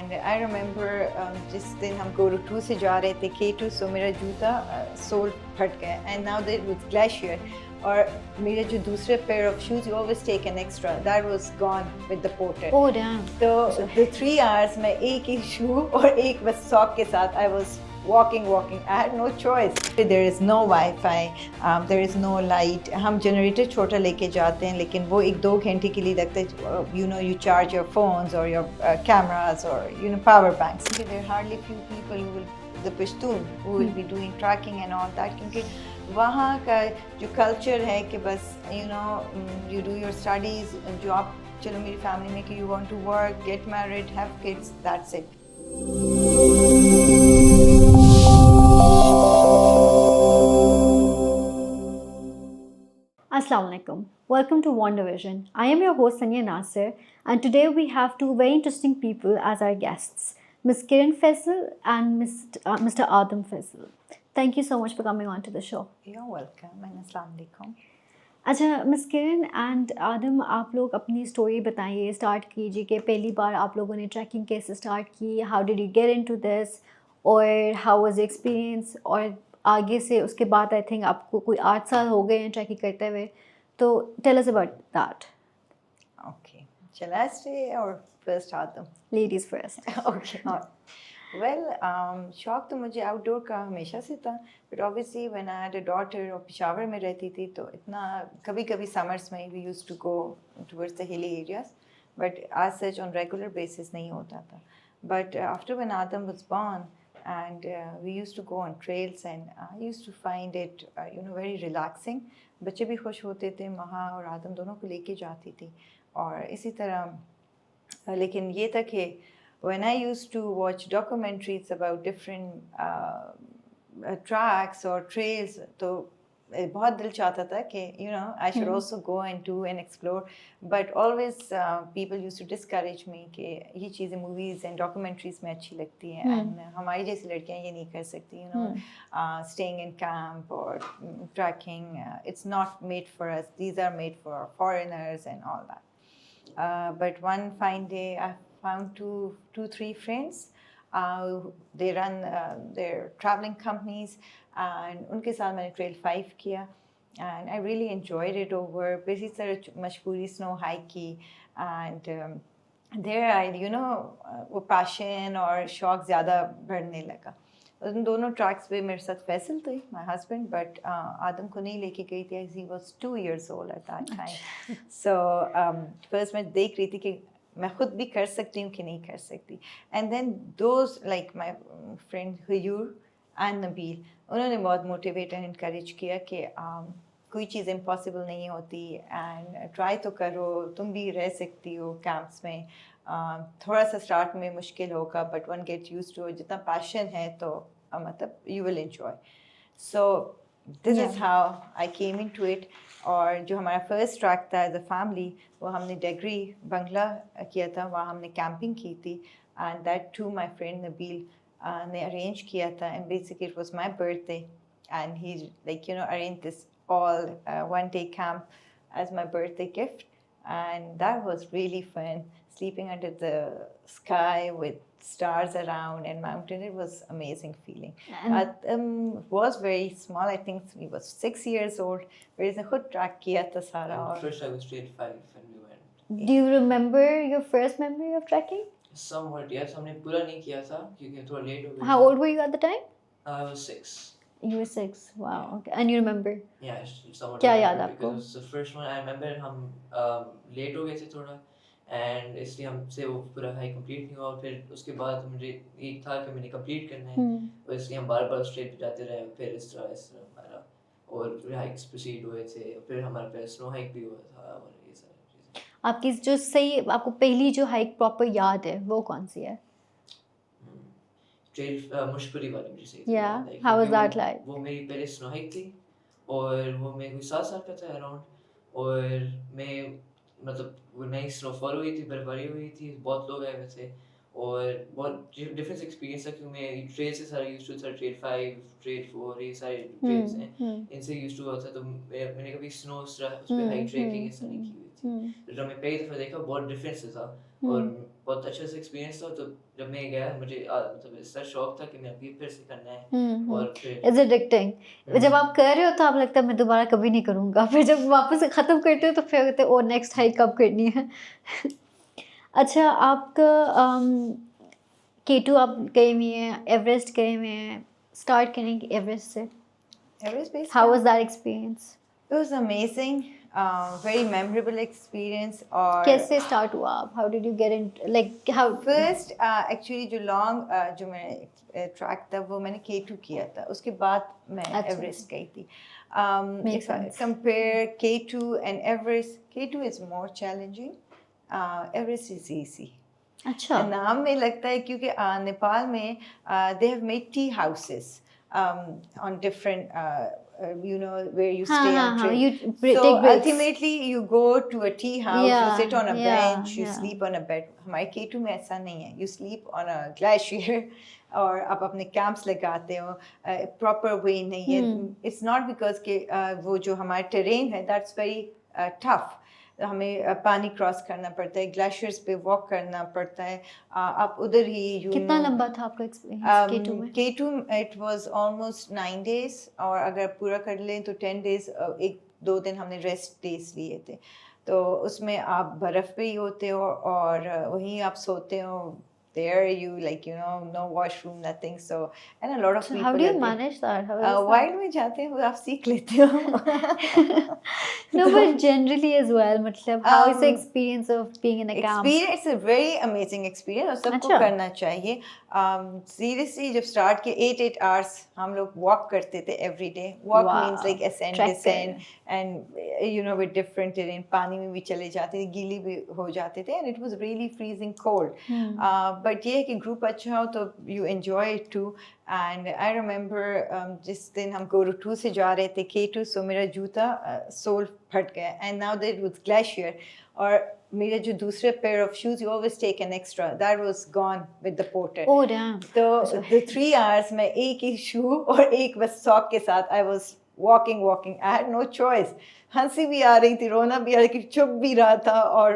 And I remember जिस दिन हम गोरुटू से जा रहे थे K2, सो मेरा जूता सोल फट गया and now there was glacier, और मेरे जो दूसरे pair of shoes you always take an extra, that was gone with the porter. Oh damn. तो द 3 आवर्स में एक ही शू और एक बस सॉक के साथ I was walking. I had no choice. There is no Wi-Fi, there is no light. हम generator छोटा लेके जाते हैं, लेकिन वो 1-2 घंटे के लिए लगता है. You charge your phones or your cameras or power banks. There are hardly few people who will, the Pashtun, who will be doing tracking and all that, क्योंकि वहाँ का जो कल्चर है कि बस you do your studies, job, चलो मेरी family में कि you want to work, get married, have kids, that's it. Assalamu alaikum. Welcome to WandaVision. I am your host Sanya Nasir, and today we have two very interesting people as our guests, Ms. Kiran Faisal and Mr. Adam Faisal. Thank you so much for coming on to the show. You're welcome and Assalamu alaikum. अच्छा, miss Kiran and आदम, आप लोग अपनी story बताइए, start कीजिए कि पहली बार आप लोगों ने ट्रैकिंग कैसे स्टार्ट की, how did you get into this, और हाउ वाज एक्सपीरियंस, और आगे से उसके बाद आई थिंक आपको कोई 8 साल हो गए हैं ट्रैकिंग करते हुए, तो tell us about that. Okay, shall I stay or first Adam? Ladies first. Okay. Well, शौक तो मुझे आउटडोर का हमेशा से था, but obviously when I had a daughter और पेशावर में रहती थी तो इतना कभी कभी समर्स में we used to go towards the hilly areas, but as such on regular basis नहीं होता था. But after when Adam was born and we used to go on trails and I used to find it very relaxing. बच्चे भी खुश होते थे, महा और आदम दोनों को लेके जाती थी. और इसी तरह लेकिन ये था कि when I used to watch documentaries about different tracks or trails, तो बहुत दिल चाहता था कि I should also go and do and explore, but always people used to discourage me कि ये चीज़ें movies and documentaries में अच्छी लगती हैं and हमारी जैसी लड़कियाँ ये नहीं कर सकती, staying in camp or trekking, it's not made for us, these are made for foreigners and all that. But one fine day I found two, 3 friends. They run their traveling companies, and उनके साथ मैंने trail 5 किया and I really enjoyed it over. इसी तरह मशहूरी snow hike की and there I वो passion और शौक ज़्यादा बढ़ने लगा. उन दोनों ट्रैक्स पे मेरे साथ फैसल थे, my husband, but आदम को नहीं लेके गई थी as he was 2 years old at that time. So first मैं देख रही थी कि मैं खुद भी कर सकती हूँ कि नहीं कर सकती. And then those like my friend Huyur and Nabil, उन्होंने बहुत मोटिवेट एंड इनकरेज किया कि कोई चीज़ इम्पॉसिबल नहीं होती एंड ट्राई तो करो, तुम भी रह सकती हो कैंप्स में. थोड़ा सा स्टार्ट में मुश्किल होगा but one get used to, जितना पैशन है तो मतलब you will enjoy. So this is how I came into it. और जो हमारा फर्स्ट ट्रैक था एज अ फैमिली, वो हमने डेगरी बंगला किया था, वहाँ हमने कैंपिंग की थी and that too my friend Nabeel ने अरेंज किया था. And basically it was my birthday and he like arrange this all one day camp as my birthday gift, and that was really fun, sleeping under the sky with stars around and mountain. It was amazing feeling. Was very small, I think he was 6 years old, but it's a good track kiya tha sara. First I was grade 5 when we went. Do you remember your first memory of trekking? Somewhat, yes. हमने पूरा नहीं किया था क्योंकि थोड़ा late हो गया. How old were you at the time? I was 6. You were 6. Wow. Okay. And you remember? Yeah, somewhat. क्या याद आपको? Because it was the first one. I remember हम लेट हो गए थे थोड़ा, and इसलिए हमसे वो पूरा हाइक कंप्लीट नहीं हुआ. और फिर उसके बाद मुझे एक था कि मैंने कंप्लीट करना है, और इसलिए हम बार-बार स्ट्रेट जाते रहे. फिर इस तरह हमारा और हाइक्स प्रोसीड हुए थे. फिर हमारे पास स्नो हाइक भी हुआ था और ये सारी चीज़ें. आपकी जो सही, आपको पहली जो हाइक प्रॉपर याद है वो कौन सी है? ट्रेल मुश्किल वाली मुझे सही. Yeah, how was that like? वो मेरी पहले स्नो हाइक थी और वो मैं कोई 7 साल का था अराउंड, और मैं मतलब वो नई स्नोफॉल हुई थी, बर्फबारी हुई थी, बहुत लोग आए हुए थे और बहुत डिफरेंट एक्सपीरियंस था क्योंकि मैं ट्रेल से सारे यूज्ड टू था. ट्रेल 5, ट्रेल 4, ये सारे ट्रेल्स हैं, इनसे यूज्ड टू हुआ था. तो मैंने कभी स्नो उस पे हाइक ट्रैकिंग ऐसा नहीं की हुई थी। तो जब मैं पहली दफ़ा देखा बहुत डिफरेंस था और बहुत अच्छा सा एक्सपीरियंस था। तो जब मैं गया मुझे मतलब इसका शौक था कि मैं अभी फिर से करना है और फिर इज एडिक्टिंग जब आप कर रहे हो तो आप लगता है मैं दोबारा कभी नहीं करूँगा, फिर जब वापस ख़त्म करते हो तो फिर होते ओ नेक्स्ट हाइक कब करनी है। अच्छा आपका K2 आप गए हुए हैं, एवरेस्ट गए हुए हैं, स्टार्ट करेंगे एवरेस्ट से। Everest Base how Camp. Was that experience? It was amazing, very memorable experience. और कैसे स्टार्ट हुआ आप? How did you get in like how? First actually जो लॉन्ग जो मैंने ट्रैक था वो मैंने K2 किया था, उसके बाद मैं अच्छा। एवरेस्ट गई थी. Makes If I sense. compare K2 and Everest, K2 is more challenging, Everest is easy. अच्छा नाम में लगता है क्योंकि नेपाल में they have made tea houses on different you know where you हाँ stay हाँ on हाँ, trip. you So take breaks. ultimately you go to a tea house, you Yeah, sit on a yeah, bench, you yeah. sleep on a bed. हमारे K2 में ऐसा नहीं है, you sleep on a glacier और आप अपने camps लगाते हो, प्रॉपर वे नहीं है. It's not because के वो जो हमारा टेरेन है that's very tough. हमें पानी क्रॉस करना पड़ता है, ग्लेशियर्स पे वॉक करना पड़ता है. आप उधर ही कितना लंबा था आपका एक्सपीरियंस K2 में? K2 it was almost 9 days और अगर पूरा कर लें तो 10 days, एक दो दिन हमने रेस्ट डेज लिए थे. तो उसमें आप बर्फ़ पे ही होते हो और वहीं आप सोते हो. There you like you know no washroom nothing, so and a lot of So people how do you are there. manage that? How is that? Wild में जाते हो आप सीख लेते हो. No, but generally as well, मतलब how is the Um, experience of being in a camp? Experience a very amazing experience और सबको अच्छा। करना चाहिए. Seriously जब start किए 8 hours हम लोग walk करते थे every day. Walk Wow. means like ascend, Trek descend and you know with different terrain. पानी में भी चले जाते थे, गीली भी हो जाते थे and it was really freezing cold. But ये है कि group अच्छा हो तो you enjoy it too. And I remember जिस दिन हम गोरू 2 से जा रहे थे K2, so मेरा जूता सोल फट गया and now there was glacier और मेरा जो दूसरे pair of shoes you always take an extra that was gone with the porter. Oh damn. तो the 3 hours मैं एक ही shoe और एक बस sock के साथ I was walking. I had no choice. हंसी भी आ रही थी, रोना भी आ रही थी, चुप भी रहा था और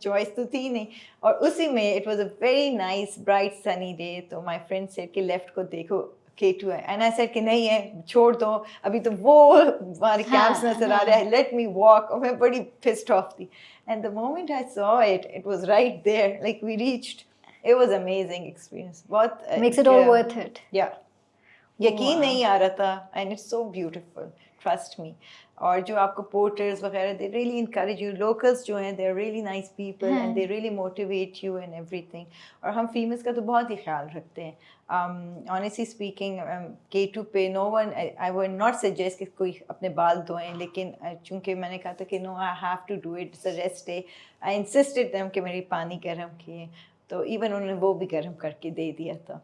choice तो थी नहीं. और उसी में it was a very nice bright sunny day. तो my friend said कि left को देखो K2 है and I said कि नहीं है छोड़ दो, अभी तो वो हमारे कैंप्स नजर आ रहे हैं, let me walk. और मैं बड़ी pissed off थी and the moment I saw it, it was right there, like we reached. It was amazing experience. बहुत Makes it all worth it. Yeah. यकीन नहीं आ रहा था and it's so beautiful, trust me. और जो आपको porters वगैरह they really encourage you. Locals जो हैं they're really nice people and they really motivate you and everything. और हम फीमेल्स का तो बहुत ही ख्याल रखते हैं. Honestly speaking, K2 पे no one, I would not suggest कि कोई अपने बाल धोएं, लेकिन चूँकि मैंने कहा था कि no I have to do it, it's a rest day. I insisted them कि मेरी पानी गर्म किए, तो even उन्होंने वो भी गर्म करके दे दिया था.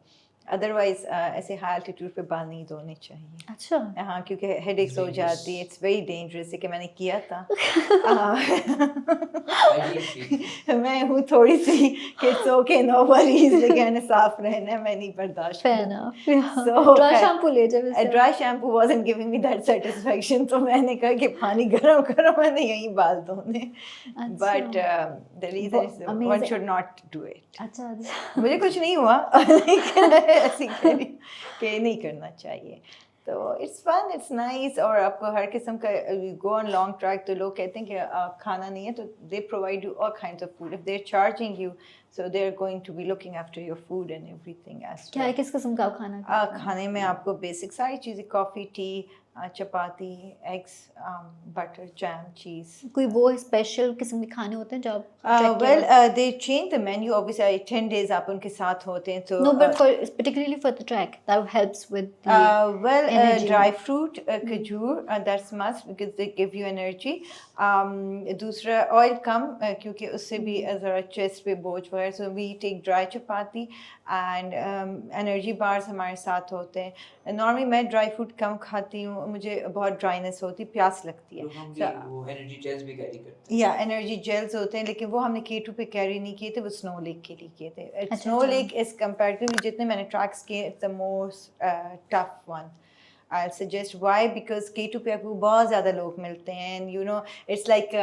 अदरवाइज ऐसे हाई एल्टीट्यूड पे बाल नहीं धोने चाहिए. अच्छा हाँ क्योंकि हेडेक्स हो जाती है. इट्स वेरी डेंजरस, कि मैंने किया था. मैं हूँ थोड़ी सी कि इट्स ओके नो वरीज, लेकिन साफ रहना है, मैं नहीं बर्दाश्त fair करूँ. enough. So, ड्राई शैम्पू ले जाओ A dry shampoo wasn't giving me that satisfaction, तो मैंने कहा कि पानी गर्म करो, मैंने यहीं बाल धोने. But the reason is one amazing. should not do it. अच्छा मुझे कुछ नहीं हुआ, लेकिन ऐसी कह रही कि नहीं करना चाहिए. तो इट्स फन, इट्स नाइस. और आपको हर किस्म का गो ऑन लॉन्ग ट्रैक तो लोग कहते हैं कि आप खाना नहीं है तो they provide you all kinds of food. If they are charging you so they are going to be looking after your food and everything as क्या है, किस किस्म का आप खाना खाते हैं? खाने में आपको बेसिक सारी चीज़ें, कॉफ़ी, टी, चपाती, एग्स, बटर, जैम, चीज़. कोई वो स्पेशल किस्म के खाने होते हैं जो आप trek के Well, बाद- they change the menu. Obviously, 10 days आप उनके साथ होते हैं तो. No, but for particularly for the trek, that helps with the Well, energy. dry fruit, खजूर, that's must because they give you energy. दूसरा oil कम, क्योंकि उससे भी ज़रा chest पे बोझ वगैरह. So we take dry chapati and energy bars हमारे साथ होते हैं. Normally मैं dry fruit कम खाती हूँ, मुझे बहुत dryness होती, प्यास लगती है. तो हम भी वो एनर्जी जेल्स भी कैरी करते हैं. या एनर्जी जेल्स होते हैं, लेकिन वो हमने K2 पे कैरी नहीं किए थे, वो स्नो लेक के लिए किए थे. अच्छा, स्नो अच्छा. लेक इज कंपैरेटिवली जितने मैंने ट्रैक्स किए, it's the most tough one. I'll suggest why, because K2 पे आपको बहुत ज़्यादा लोग मिलते हैं, and you know it's like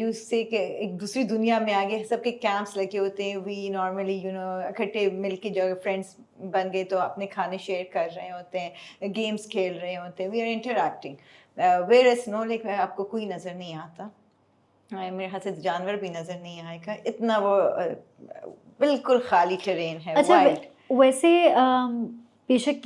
you say कि एक दूसरी दुनिया में आगे सबके कैंप्स लगे होते हैं. We normally you know इकट्ठे मिलके जो फ्रेंड्स बन गए तो अपने खाने शेयर कर रहे होते हैं, गेम्स खेल रहे होते हैं, we are interacting. Whereas Snow Lake में आपको कोई नज़र नहीं आता, मेरे हाथ से जानवर भी नज़र नहीं आएगा, इतना वो बिल्कुल खाली टेरेन है, अच्छा वाइल्ड. वैसे बेशक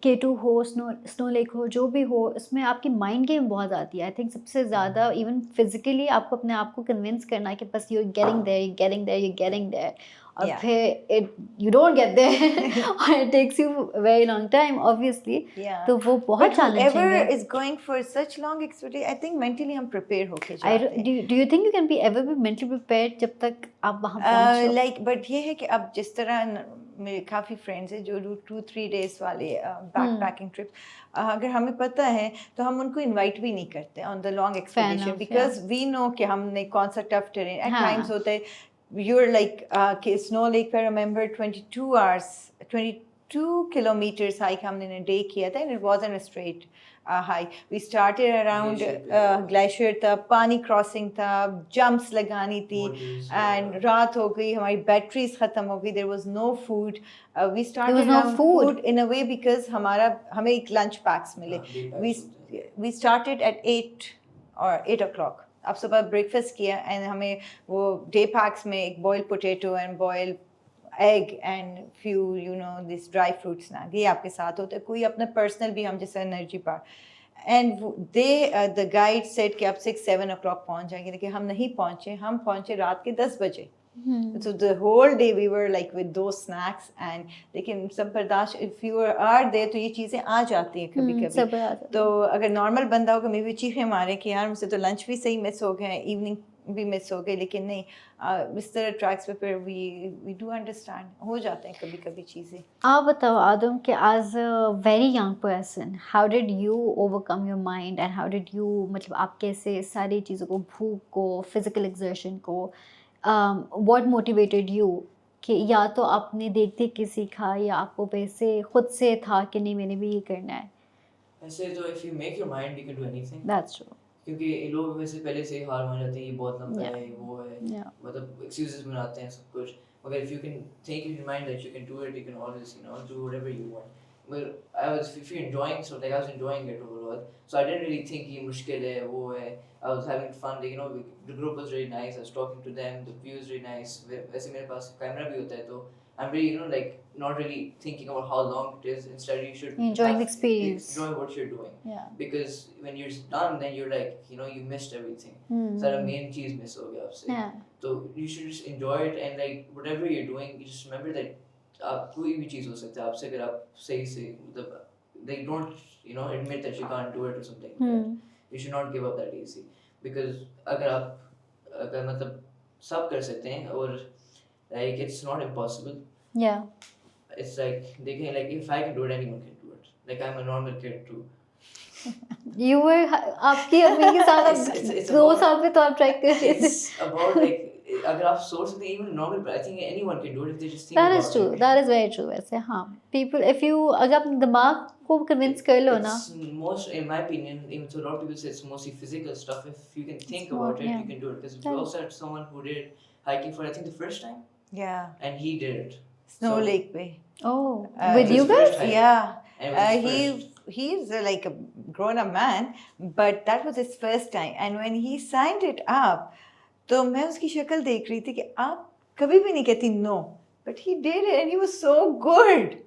K2 हो, स्नो लेक हो, जो भी हो, इसमें आपकी माइंड गेम बहुत आती है. आई थिंक सबसे ज़्यादा इवन फिजिकली आपको अपने आप को कन्विंस करना है कि बस यू गेटिंग देयर और Yeah. फिर यू डोंट गेट देयर और it takes you very long time obviously. Yeah. तो वो बहुत But चैलेंजिंग whoever है. is going for such long experience, I think mentally हम prepare होके I जाते हैं. do you think you can be ever be mentally prepared जब तक आप वहाँ पहुँचो? Like but ये है कि अब जिस तरह मेरे काफ़ी फ्रेंड्स हैं जो 2-3 days वाले बैकपैकिंग ट्रिप, अगर हमें पता है तो हम उनको इनवाइट भी नहीं करते on the long expedition, enough, because we know कि हमने कौन सा टफ टेरेन एट हाँ. टाइम्स होता है. You're like स्नो लेक पे remember 22 hours 22 kilometers hike हमने डे किया था, and it wasn't a straight hike. We started around glacier था, पानी क्रॉसिंग था, jumps लगानी थी, and रात हो गई, हमारी बैटरीज खत्म हो गई, there was no food. We started was no around food. in a way because हमें एक lunch packs मिले. We started at 8 or 8 o'clock. अब सुबह ब्रेकफास्ट किया एंड हमें वो डे पैक्स में एक boiled potato and boiled egg and few you know this dry fruits ना, ये आपके साथ होता है. कोई अपना पर्सनल भी हम जैसे energy bar, and they the guide set कि आप 6-7 o'clock पहुंच जाएंगे, लेकिन हम नहीं पहुंचे. हम पहुंचे रात के 10 बजे. So the whole day we were like with those snacks, and लेकिन सब बर्दाश्त, if you are there तो ये चीज़ें आ जाती हैं कभी कभी. तो अगर नॉर्मल बंदा होगा मे भी चीखें मारे कि यार मुझसे तो लंच भी सही मिस हो गए, इवनिंग भी मिस हो गई, लेकिन नहीं इस तरह ट्रैक्स पे फिर we do understand, हो जाते हैं कभी कभी चीज़ें. आप बताओ आदम कि as a very young person, how did you overcome your mind and how did you मतलब आप कैसे सारी चीज़ों को, भूख को, physical exertion को, what motivated you कि या तो आपने देखते कि सीखा या आपको वैसे खुद से था कि नहीं मैंने भी ये करना है? ऐसे तो if you make your mind you can do anything. That's true. क्योंकि लोग वैसे पहले से ही हार मान जाते हैं, ये बहुत लंबा Yeah. है, वो है, Yeah. मतलब excuses बनाते हैं सब कुछ. मगर if you can take in your mind that you can do it, you can always you know do whatever you want. But if you're enjoying, so like I was enjoying it overall, so I didn't really think ये मुश्किल है, वो है. I was having fun, like, you know, the group was really nice. I was talking to them, the view is really nice. वैसे मेरे पास camera भी होता है तो I'm really you know like not really thinking about how long it is. Instead, you should Enjoying the experience. enjoy what you're doing. Yeah. Because when you're done, then you're like you know you missed everything. सारा main चीज़ miss हो गया आपसे. Yeah. So you should just enjoy it, and like whatever you're doing, you just remember that आप कोई भी चीज़ हो सकता है आपसे, अगर आप सही से मतलब they don't you know admit that you can't do it or something like that. You should not give up that easy, because अगर मतलब सब कर सकते हैं और like it's not impossible. Yeah. It's like they can like if I can do it, anyone can do it. Like I'm a normal kid too. You were आपकी अम्मी के साथ It's 2 about- साल पे तो आप ट्रैक कर रहे थे. It's about like अगर आप सोच सकते हैं, even normal, I think anyone can do it if they just think That about is true. it. That is very true. वैसे हाँ, people if you अगर आप दिमाग को कन्विंस कर लो ना. It's most, in my opinion, even though a lot of people say it's mostly physical stuff, if you can think It's about more, it, yeah. you can do it. Because we Yeah. also had someone who did hiking for I think the first time, Yeah, and he did it. Snow So- Lake पे. Oh, Uh, with it you was guys? first time. Yeah. And it was his first. He's like a grown-up man, but that was his first time. And when he signed it up, तो मैं उसकी शक्ल देख रही थी कि आप कभी भी नहीं कहती no, but he did it and he was so good.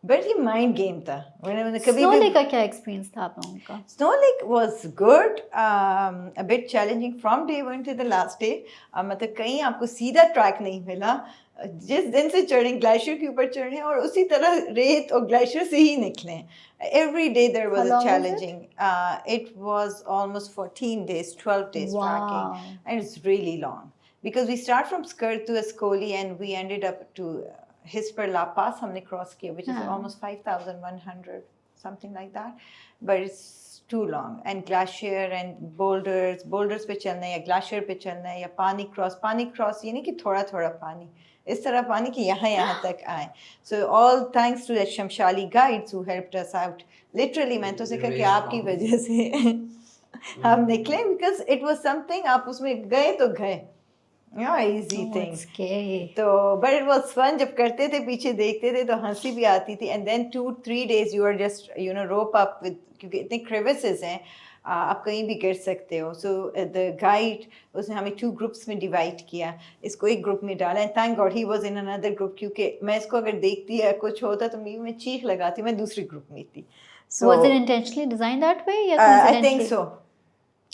But ये mind game था. मैंने कभी Snow भी Lake का क्या एक्सपीरियंस था आप लोगों का? Snow Lake was good, a bit challenging from day 1 to the last day. मतलब कहीं आपको सीधा ट्रैक नहीं मिला. जिस दिन से चढ़े ग्लेशियर के ऊपर चढ़े और उसी तरह रेत और ग्लेशियर से ही निकले. Every day there was How a long was it? challenging. It was almost 14 days, 12 days tracking, Wow. and it's really long because we start from Skirt to Ascoli and we ended up to Hisper La Paz हमने cross किया, which is हाँ. almost 5,100, something like that. But it's too long, and glacier and boulders पे चलना है या glacier पे चलना है या पानी cross ये नहीं कि थोड़ा थोड़ा पानी, इस तरह पानी कि यहाँ तक आए. So all thanks to the Shamshali guides who helped us out. Literally मैंने तो सीखा कि आपकी वजह से हम निकले, because it was something आप उसमें गए तो गए. Easy thing. It's scary. तो but it was fun. जब करते थे पीछे देखते थे तो हंसी भी आती थी. And then 2-3 days you are just rope up with, क्योंकि इतने crevices हैं आप कहीं भी गिर सकते हो. So the guide उसने हमें 2 groups में divide किया. इसको एक group में डाला. And thank God he was in another group, क्योंकि मैं इसको अगर देखती या कुछ होता तो मैं चीख लगाती. मैं दूसरी group में थी. So Was it intentionally designed that way या I coincidentally? think so.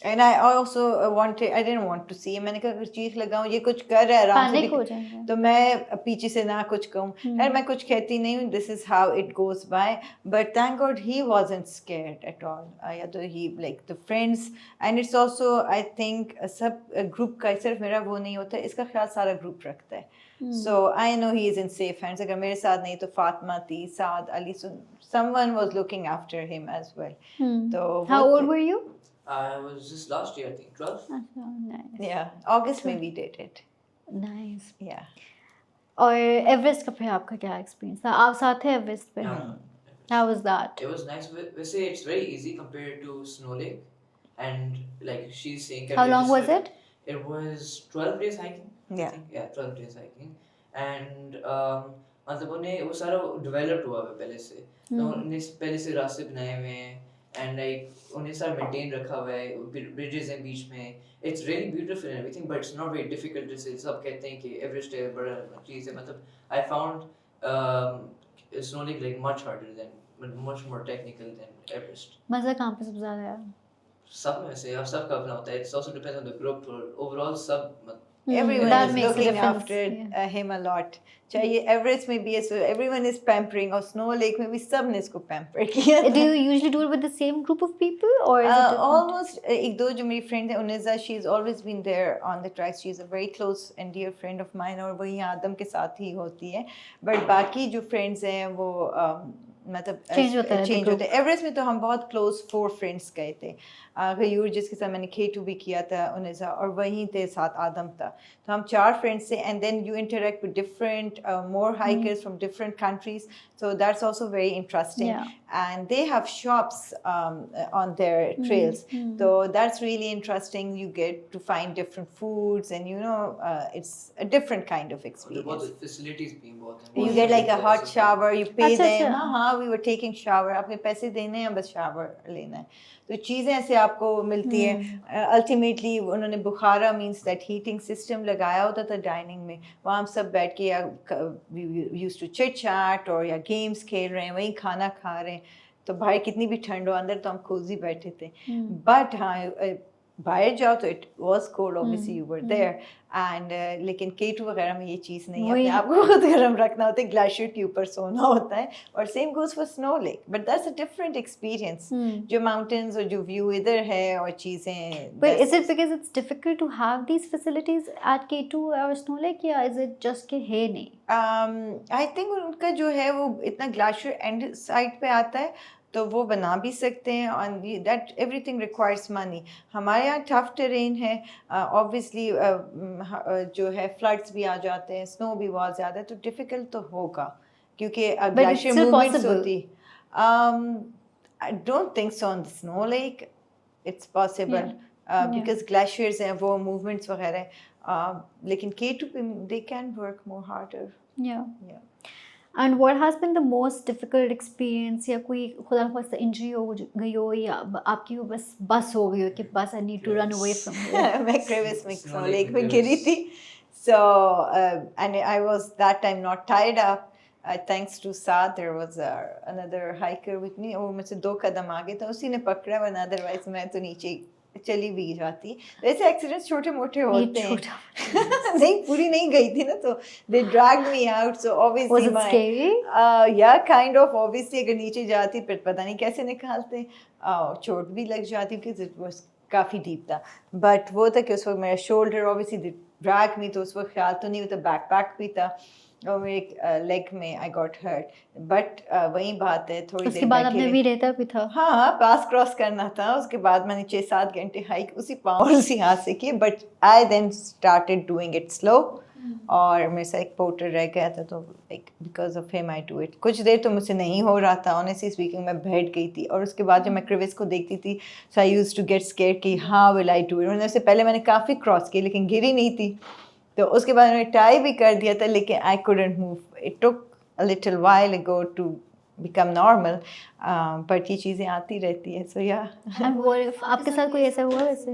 And I also I didn't want to see. मैंने कहा अगर चीख लगाऊं ये कुछ कर रहा है आराम से Panic हो जाएंगे. तो मैं पीछे से ना कुछ कहूँ. यार मैं कुछ कहती नहीं हूँ. This is how it goes by. But thank God he wasn't scared at all. या तो he like the friends, and it's also I think सब group का सिर्फ मेरा वो नहीं होता है, इसका ख्याल सारा group रखता है. So I know he is in safe hands. अगर मेरे साथ नहीं तो फातिमा थी, साद, Ali, so someone was looking after him as well. तो How वो old were you? I was just last year, I think, 12. अच्छा, nice. Yeah, August में we did it. Nice. Yeah. और एवरेस्ट का फिर आपका क्या एक्सपीरियंस था? आप साथ थे एवरेस्ट पे? How was that? It was nice. We say it's very easy compared to Snow Lake, and like she's saying. How long was it? It was 12 days hiking. I Yeah. think. Yeah, 12 days hiking, and मतलब उन्हें वो सारा developed हुआ है पहले से. तो उन्हें पहले से रास्ते बनाए हुए हैं, and like उन्हें सारा maintain रखा हुआ है, bridges हैं बीच में. It's really beautiful and everything, but it's not very difficult to say. सब कहते हैं कि एवरेस्ट है बड़ा चीज़ है. मतलब I found Snow Lake like much harder than, much more technical than Everest. मज़ा कहाँ पे सबसे ज़्यादा आया? सब में से अब सबका अपना होता है. It also depends on the group. Overall सब Everyone that is makes a looking difference, after yeah. him a lot. चाहे एवरेस्ट में भी है, so everyone is pampering, और स्नो लेक में भी सब ने इसको पैम्पर किया. Do you usually do it with the same group of people or is it different? Almost एक दो जो मेरी friend है उन्निज़ा, she's always been there on the tracks. She's a very close and dear friend of mine, और वही आदम के साथ ही होती है. But बाकी जो friends हैं वो मतलब Change होता है. एवरेस्ट में तो हम बहुत क्लोज 4 फ्रेंड्स गए थे. गयूर जिसके साथ मैंने K2 भी किया था उन्निज़ा, और वहीं थे साथ आदम था. तो हम 4 फ्रेंड्स थे, and then you interact with different more hikers from different countries, so that's also very interesting. Yeah. And they have shops on their trails, so that's really interesting. You get to find different foods, and it's a different kind of बहुत experience. facilities भी बहुत हैं. You get like a hot shower, you pay अच्छा, them. अच्छा. हाँ, we were taking shower, आपने पैसे देने हैं, बस shower लेना है. तो चीज़ें ऐसे आपको मिलती हैं. अल्टीमेटली उन्होंने बुखारा मीन्स दैट हीटिंग सिस्टम लगाया होता था डाइनिंग में. वहाँ हम सब बैठ के या यूज्ड टू चिट चैट और या गेम्स खेल रहे हैं, वहीं खाना खा रहे हैं. तो बाहर कितनी भी ठंड हो, अंदर तो हम कोजी बैठे थे. बट हाँ, बाहर जाओ तो it was cold, obviously you were there. And लेकिन K2 वगैरह में ये चीज़ नहीं है. अपने आप को खुद गर्म रखना होता है, ग्लेशियर के ऊपर सोना होता है. और same goes for snow lake, but that's a different experience. जो माउंटेन्स और जो व्यू इधर है और चीज़ें. But is it because it's difficult to have these facilities at K2 or Snow Lake, या is it just कि है नहीं? आई थिंक उनका जो है वो इतना ग्लेशियर एंड साइड पे आता है तो वो बना भी सकते हैं. On that everything requires money. हमारे यहाँ टफ टेरेन है, ऑब्वियसली जो है फ्लड्स भी आ जाते हैं, स्नो भी बहुत ज़्यादा है, तो डिफ़िकल्ट तो होगा क्योंकि ग्लेशियर मूवमेंट्स होती. I don't think so on the snow lake it's possible because glaciers हैं, वो मूवमेंट्स वगैरह. लेकिन K2 पे they can work more harder. Yeah. And what has been the most difficult experience, या कोई खुदा न खास्ता इंजरी हो गई हो, या आपकी वो बस हो गई हो कि बस I need to run away from here? मैं क्रेविस में स्नो लेक में गिरी थी. So and I was that time not tied up. Thanks to Saad, there was another hiker with me. वो मुझसे 2 कदम आगे था, उसी ने पकड़ा, वरना अदरवाइज मैं तो नीचे चली भी जाती. वैसे एक्सीडेंट्स छोटे मोटे होते हैं. नहीं, पूरी नहीं गई थी ना, तो they dragged me out. So obviously Was it scary? Yeah, kind of. Obviously अगर नीचे जाती फिर पता नहीं कैसे निकालते. चोट भी लग जाती क्योंकि it was काफ़ी डीप था. बट वो था कि उस वक्त मेरा शोल्डर obviously drag me, तो उस वक्त ख्याल तो नहीं होता. बैकपैक भी था और मेरे लेग में आई गॉट हर्ट. बट वही बात है, थोड़ी उसके देर बाद बैठे आपने रहे. भी रहता भी था? हाँ, पास क्रॉस करना था. उसके बाद मैंने 6-7 घंटे हाइक उसी पाँव और उसी हाथ से की. But I then started doing it slow. और मेरे साथ एक पोर्टर रह गया था, तो like because of him I do it. कुछ देर तो मुझसे नहीं हो रहा था, ऑनेस्टली स्पीकिंग मैं बैठ गई थी, और उसके बाद जब मैं क्रिविस को देखती थी so I used to get scared कि हाँ विल आई डू इट। उससे पहले मैंने काफ़ी क्रॉस की लेकिन गिरी नहीं थी, तो उसके बाद मैंने ट्राई भी कर दिया था लेकिन I couldn't move. It took a little while ago to become normal, but ये चीज़ें आती रहती है। सो या And what if आपके साथ कोई ऐसा हुआ वैसे?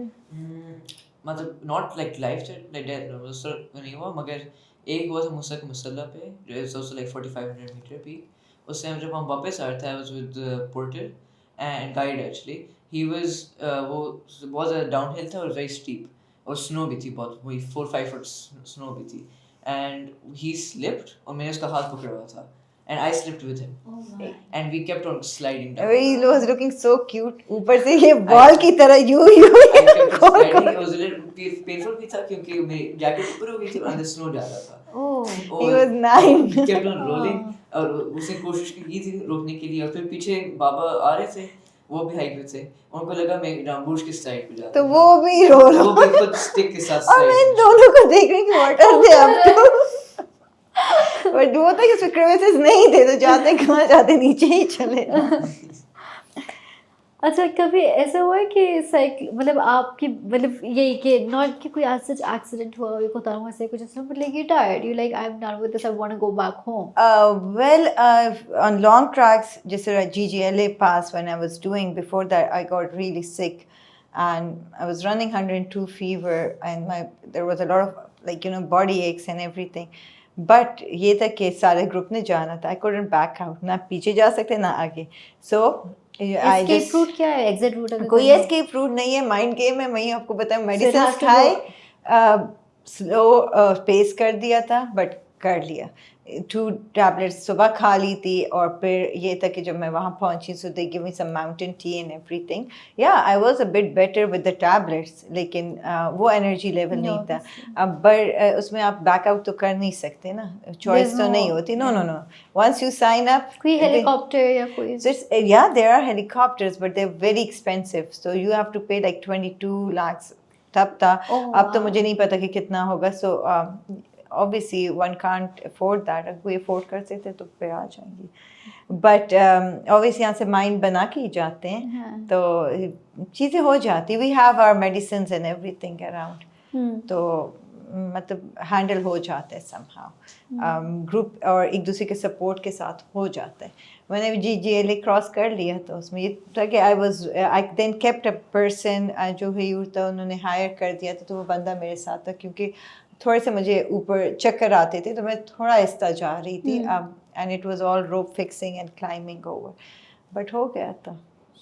मतलब not like life like death उस तरह नहीं हुआ, मगर एक हुआ था मुसक मुसल्ला पे जो is also like 4500 meter peak. उस टाइम जब हम वापस आ रहे थे I was with porter and guide actually. He was वो बहुत ज़्यादा डाउनहिल था और वेरी स्टीप, और स्नो भी थी बहुत, वही 4-5 फुट स्नो भी थी, एंड ही स्लिप्ड और मैंने उसका हाथ पकड़ा हुआ था and I slipped with him. Oh my. And we kept on sliding down. he was looking so cute, ऊपर से ये बॉल की तरह you I kept on sliding. It was a little painful भी था क्योंकि मेरी जैकेट ऊपर हो गई थी और अंदर स्नो जा रहा था। Oh. he was 9 He kept on rolling और उसने कोशिश की थी रोकने के लिए, और फिर पीछे बाबा आ रहे थे, वो भी हाइट पे थे, उनको लगा मैं रामबुश के साइड पे जा रहा तो हूं। वो भी रोल वो भी खुद स्टिक के साथ और मैं slide दोनों को देख रही कि what are they up to. But वो था कि उसमें क्रेविसेस नहीं थे, तो जाते कहाँ जाते नीचे ही चले। अच्छा, कभी ऐसा हुआ है कि साइकिल मतलब आपकी मतलब यही कि नॉट कि कोई आज सच एक्सीडेंट हुआ हो कोतारों में से कुछ ऐसा, but like you tired, you like I am done with this, I want to go back home? Well, on long tracks, just GGLA pass when I was doing, before that I got really sick and I was running 102 fever and there was a lot of like body aches and everything. But ये था कि सारे group ने जाना था, I couldn't back out, ना पीछे जा सकते ना आगे, so I escape just route क्या है, एग्जिट रूट? अगर कोई एस्केप रूट नहीं है, माइंड गेम है। मैं आपको बताऊं, has मेडिसिन to खाए, स्लो पेस कर दिया था बट कर लिया। 2 टैबलेट्स सुबह खा ली थी, और फिर ये था कि जब मैं वहाँ पहुँची so they give me some mountain tea and everything. या I was a bit better with the tablets, लेकिन वो एनर्जी लेवल नहीं था। अब पर उसमें आप बैकआउट तो कर नहीं सकते ना, चॉइस तो नहीं होती। No no no, once you sign up, कोई हेलीकॉप्टर या कोई? So yeah, there are helicopters, but they're very expensive. So you have to pay like 22 lakhs. तब था, अब तो मुझे नहीं पता कि कितना होगा. So obviously one can't afford that. अगर कोई afford कर सकते तो फिर आ जाएंगी. But obviously यहाँ से माइंड बना के ही जाते हैं, तो चीज़ें हो जाती. We have our medicines and everything around. तो मतलब हैंडल हो जाता है somehow. ग्रुप और एक दूसरे के सपोर्ट के साथ हो जाता है. मैंने GGLA क्रॉस कर लिया तो उसमें ये था कि आई देन केप्ट अ पर्सन जो हयूर था, उन्होंने हायर कर दिया था, तो वो बंदा मेरे साथ था क्योंकि थोड़े से मुझे ऊपर चक्कर आते थे, तो मैं थोड़ा आहिस्ता जा रही थी. And it was all rope fixing and climbing over, but हो गया था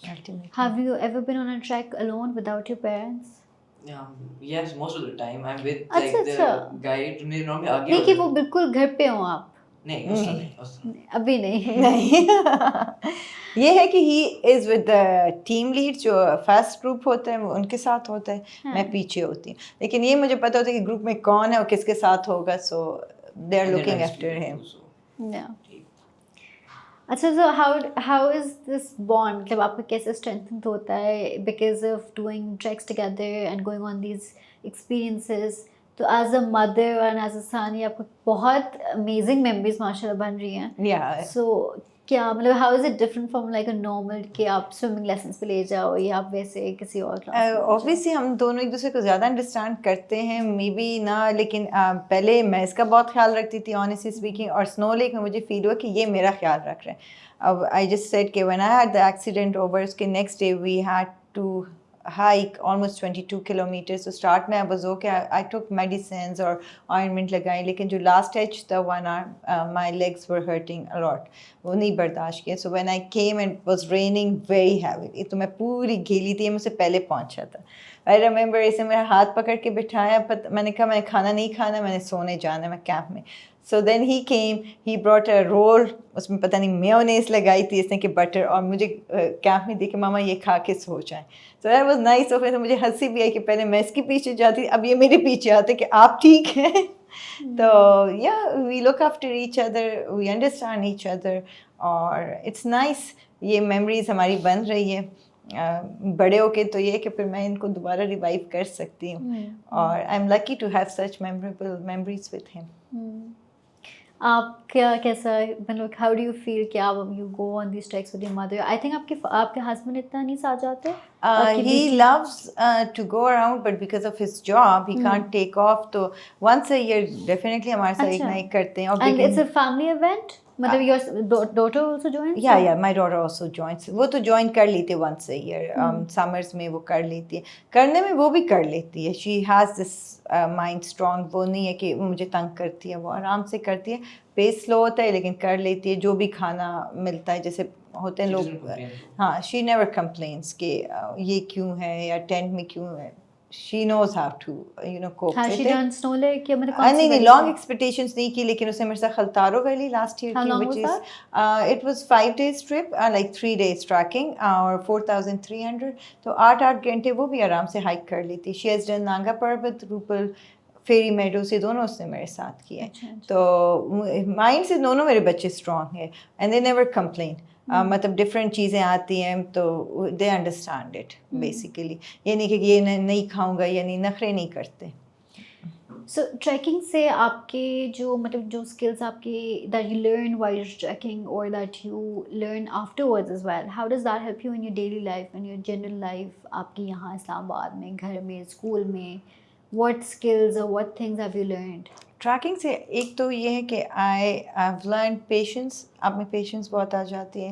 ultimately. Have you ever been on a trek alone without your parents? Yes, most of the time I'm with अच्छा, like the guide. मेरे normally आगे नहीं कि होते वो हैं. बिल्कुल घर पे हो आप? नहीं, उस तरह नहीं, उस तरह नहीं. अभी नहीं. नहीं. ये है कि he is with the team lead, जो फर्स्ट ग्रुप होता है वो उनके साथ होता है, मैं पीछे होती हूँ. लेकिन ये मुझे पता होता है कि ग्रुप में कौन है और किसके साथ होगा, so they are And they're looking nice after people him. also. Yeah. अच्छा, so how is this bond, मतलब आपका कैसे strengthened होता है because of doing treks together and going on these experiences? तो as a mother and as a son ये आपको बहुत amazing memories माशाल्लाह बन रही हैं. Yeah. So क्या मतलब how is it different from like a normal कि आप swimming lessons पे ले जाओ या आप वैसे किसी और क्लास? ऑब्वियसली हम दोनों एक दूसरे को ज़्यादा अंडरस्टैंड करते हैं, मे बी ना, लेकिन पहले मैं इसका बहुत ख्याल रखती थी ऑनेस्टली स्पीकिंग, और स्नो लेक में मुझे फील हुआ कि ये मेरा ख्याल रख रहे हैं. अब आई जस्ट सेड कि when I had the accident over, उसके next day we had to hike almost 22 kilometers. So start में I was okay. I took medicines और ointment लगाई, लेकिन जो last edge था 1 hour, my legs were hurting a lot. वो नहीं बर्दाश्त किया. So when I came and it was raining very heavily, तो मैं पूरी गीली थी, मुझसे पहले पहुंचा था. I remember ऐसे मेरा हाथ पकड़ के बिठाया, पर मैंने कहा मैंने खाना नहीं खाना, मैंने सोने जाना है, मैं कैंप में. So then he came, he brought a roll, उसमें पता नहीं मेयोनेज़ लगाई थी इसने कि बटर, और मुझे कैंप में देखे मामा ये खा के सो जाएं. So that was nice of him. तो मुझे हंसी भी आई कि पहले मैं इसके पीछे जाती, अब ये मेरे पीछे आते कि आप ठीक हैं. तो yeah, we look after each other, we understand each other, और it's nice. ये memories हमारी बन रही है. बड़े होके तो ये है कि फिर मैं इनको दोबारा रिवाइव कर सकती हूँ और I am lucky to have such memorable memories with him. आप क्या कैसा मतलब हाउ डू यू फील कि आप you go on this tracks with your mother? I think आपके हस्बैंड इतना नहीं साथ जाते आपकी He बेटी? loves to go around, but because of his job, he can't take off. तो once a year definitely हमारे साथ एक अच्छा। ना एक करते हैं और And it's begin. a family event? मतलब your daughter also joins? Yeah, my daughter also joins. वो तो join कर लेती है once a year. Summers में वो कर लेती है. करने में वो भी कर लेती है. She has this mind strong. वो नहीं है कि वो मुझे तंग करती है. वो आराम से करती है. पेस स्लो होता है लेकिन कर लेती है. जो भी खाना मिलता है जैसे होते हैं She लोग. doesn't complain. हाँ, she never complains कि ये क्यों है या टेंट में क्यों है. She knows how to cope Has with she it. done snow lake या मतलब कौन सी नहीं वाली लॉन्ग थी? एक्सपेक्टेशंस नहीं की लेकिन उसने मेरे साथ खलतारो कर ली लास्ट ईयर How की long which was is that? it was 5 days trip like 3 days tracking और 4,300 तो 8 घंटे वो भी आराम से हाइक कर ली थी. She has done नांगा पर्वत रूपल फेरी मेडो से दोनों उसने मेरे साथ किए. अच्छा, तो माइंड से दोनों मेरे बच्चे स्ट्रॉन्ग हैं एंड दे नेवर कंप्लेन. मतलब डिफरेंट चीज़ें आती हैं तो दे अंडरस्टैंड इट बेसिकली. ये नहीं कि ये नहीं खाऊंगा या नहीं नखरे नहीं करते. So trekking से आपके जो मतलब जो skills आपके that you learn while you're trekking or that you learn afterwards as well, how does that help you in your daily life and your general life? आपके यहाँ इस्लामाबाद में घर में स्कूल में what skills or what things have you learned? Trekking से एक तो ये है कि आई हैव लर्न पेशेंस. आप में पेशेंस बहुत आ जाती है.